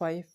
5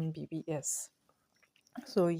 MBBS।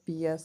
BS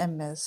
MS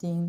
3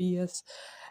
BS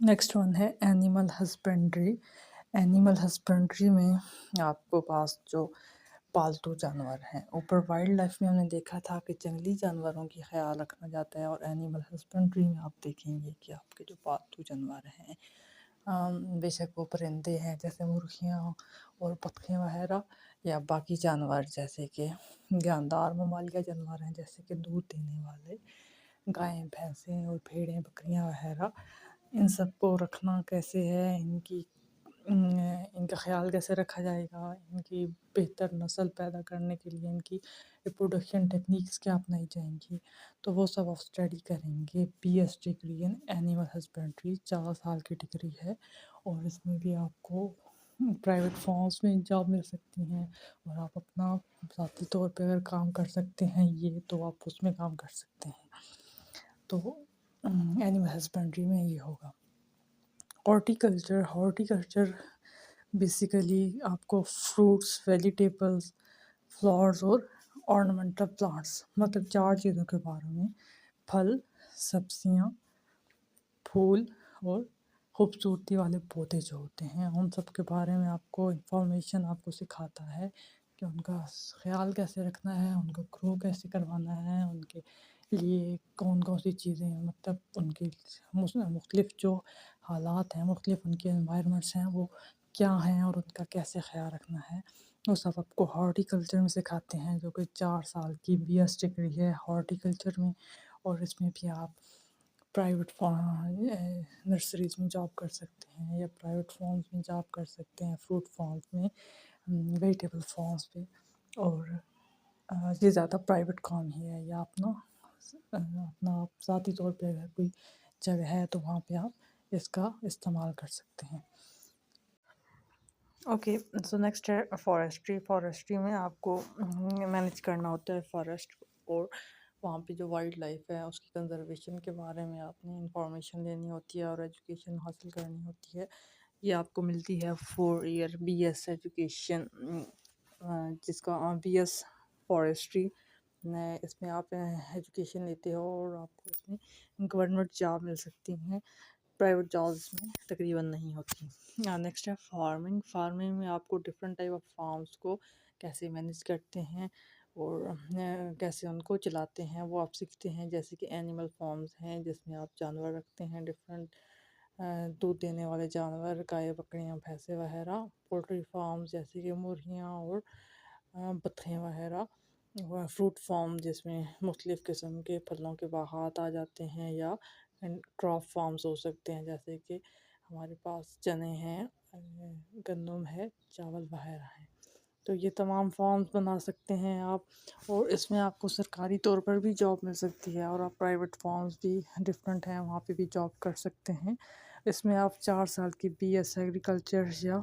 next one ہے animal husbandry. Animal husbandry میں آپ کو پاس جو پالتو جانور ہیں، اوپر وائلڈ لائف میں ہم نے دیکھا تھا کہ جنگلی جانوروں کی خیال رکھا جاتا ہے، اور اینیمل ہسبینڈری میں آپ دیکھیں گے کہ آپ کے جو پالتو جانور ہیں، بے شک وہ پرندے ہیں جیسے مرغیاں اور بطخیں وغیرہ، یا باقی جانور جیسے کہ جاندار ممالیہ جانور ہیں جیسے کہ دودھ دینے والے گائیں بھینسیں اور بھیڑیں بکریاں وغیرہ. ان سب کو رکھنا کیسے ہے، ان کا خیال کیسے رکھا جائے گا، ان کی بہتر نسل پیدا کرنے کے لیے ان کی ریپروڈکشن ٹیکنیکس کیا اپنائی جائیں گی، تو وہ سب آپ اسٹڈی کریں گے. BS degree in animal husbandry 4 سال کی ڈگری ہے، اور اس میں بھی آپ کو پرائیویٹ فارمس میں جاب مل سکتی ہیں، اور آپ اپنا ذاتی طور پہ اگر کام کر سکتے ہیں یہ تو آپ اس میں کام کر سکتے ہیں. تو اینیمل ہسبینڈری میں یہ ہوگا. ہارٹیکلچر بیسیکلی آپ کو فروٹس، ویجیٹیبلس، فلاورز اور آرنامنٹل پلانٹس، مطلب 4 چیزوں کے بارے میں، پھل، سبزیاں، پھول اور خوبصورتی والے پودے جو ہوتے ہیں ان سب کے بارے میں آپ کو انفارمیشن آپ کو سکھاتا ہے کہ ان کا خیال کیسے رکھنا ہے، ان کو گرو کیسے کروانا ہے، ان کے لیے کون کون سی چیزیں ہیں، مطلب ان کے مختلف جو حالات ہیں، مختلف ان کے انوائرمنٹس ہیں وہ کیا ہیں، اور ان کا کیسے خیال رکھنا ہے، وہ سب آپ کو ہارٹیکلچر میں سکھاتے ہیں، جو کہ 4 سال کی BS ڈگری ہے ہارٹیکلچر میں. اور اس میں بھی آپ پرائیویٹ نرسریز میں جاب کر سکتے ہیں، یا پرائیویٹ فارمز میں جاب کر سکتے ہیں، فروٹ فارمز میں، ویجیٹیبل فارمز پہ. اور یہ زیادہ پرائیویٹ کام ہی ہے، یا اپنا آپ ذاتی طور پہ اگر کوئی جگہ ہے تو وہاں پہ آپ اس کا استعمال کر سکتے ہیں. اوکے، سو نیکسٹ ہے فارسٹری میں آپ کو مینیج کرنا ہوتا ہے فارسٹ، اور وہاں پہ جو وائلڈ لائف ہے اس کی کنزرویشن کے بارے میں آپ نے انفارمیشن لینی ہوتی ہے اور ایجوکیشن حاصل کرنی ہوتی ہے. یہ آپ کو ملتی ہے 4 ایئر BS ایجوکیشن، جس کا BS فارسٹری. اس میں آپ ایجوکیشن لیتے ہو اور آپ کو اس میں گورنمنٹ جاب مل سکتی ہیں، پرائیویٹ جابس میں تقریباً نہیں ہوتی. نیکسٹ ہے فارمنگ میں آپ کو ڈفرینٹ ٹائپ آف فارمس کو کیسے مینیج کرتے ہیں اور کیسے ان کو چلاتے ہیں وہ آپ سیکھتے ہیں. جیسے کہ اینیمل فارمز ہیں جس میں آپ جانور رکھتے ہیں، ڈفرینٹ دودھ دینے والے جانور، گائے بکریاں بھینسیں وغیرہ. پولٹری فارمز جیسے کہ مرغیاں اور بطخیں وغیرہ. فروٹ فارم جس میں مختلف قسم کے پھلوں کے باغات آ جاتے ہیں، یا کراپ فارمز ہو سکتے ہیں جیسے کہ ہمارے پاس چنے ہیں، گندم ہے، چاول وغیرہ ہیں. تو یہ تمام فارمز بنا سکتے ہیں آپ، اور اس میں آپ کو سرکاری طور پر بھی جاب مل سکتی ہے، اور آپ پرائیویٹ فارمز بھی ڈفرینٹ ہیں وہاں پہ بھی جاب کر سکتے ہیں. اس میں آپ 4 سال کی BS ایگریکلچر یا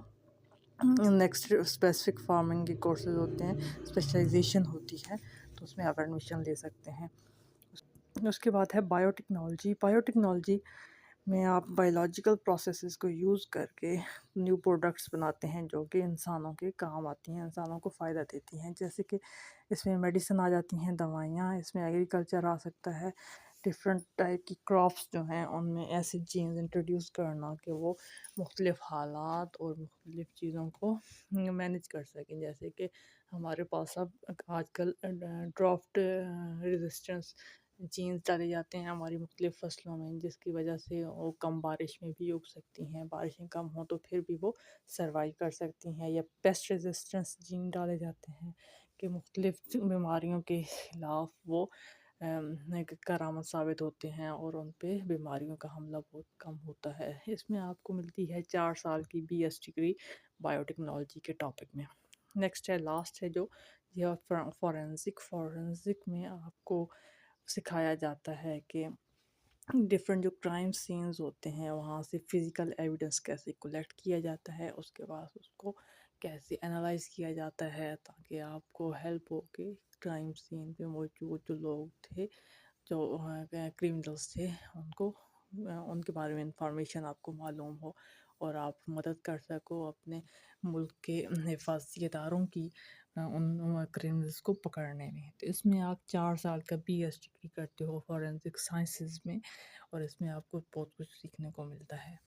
نیکسٹ اسپیسیفک فارمنگ کے کورسز ہوتے ہیں، اسپیشلائزیشن ہوتی ہے، تو اس میں آپ ایڈمیشن لے سکتے ہیں. اس کے بعد ہے بایوٹیکنالوجی میں آپ بایولوجیکل پروسیسز کو یوز کر کے نیو پروڈکٹس بناتے ہیں جو کہ انسانوں کے کام آتی ہیں، انسانوں کو فائدہ دیتی ہیں. جیسے کہ اس میں میڈیسن آ جاتی ہیں، دوائیاں، اس میں ایگریکلچر آ سکتا ہے، ڈفرینٹ ٹائپ کی کراپس جو ہیں ان میں ایسی جینز انٹروڈیوس کرنا کہ وہ مختلف حالات اور مختلف چیزوں کو مینیج کر سکیں. جیسے کہ ہمارے پاس اب آج کل ڈرافٹ ریزسٹنس جینز ڈالے جاتے ہیں ہماری مختلف فصلوں میں، جس کی وجہ سے وہ کم بارش میں بھی اگ سکتی ہیں، بارشیں کم ہوں تو پھر بھی وہ سروائیو کر سکتی ہیں. یا پیسٹ ریزسٹنس جین ڈالے جاتے ہیں کہ مختلف بیماریوں کے خلاف وہ کارآمد ثابت ہوتے ہیں اور ان پہ بیماریوں کا حملہ بہت کم ہوتا ہے. اس میں آپ کو ملتی ہے 4 سال کی BS ڈگری بایوٹیکنالوجی کے ٹاپک میں. نیکسٹ ہے لاسٹ ہے جو یہ فورینزک میں آپ کو سکھایا جاتا ہے کہ ڈفرینٹ جو کرائم سینز ہوتے ہیں وہاں سے فزیکل ایویڈنس کیسے کلیکٹ کیا جاتا ہے، اس کے بعد اس کو کیسے انالائز کیا جاتا ہے تاکہ آپ کو ہیلپ ہو کہ کرائم سین پہ موجود جو لوگ تھے، جو کرمنلز تھے، ان کے بارے میں انفارمیشن آپ کو معلوم ہو اور آپ مدد کر سکو اپنے ملک کے حفاظتی اداروں کی ان کرمنلز کو پکڑنے میں. تو اس میں آپ 4 سال کا BS ڈگری کرتے ہو فورینزک سائنسز میں، اور اس میں آپ کو بہت کچھ سیکھنے کو ملتا ہے.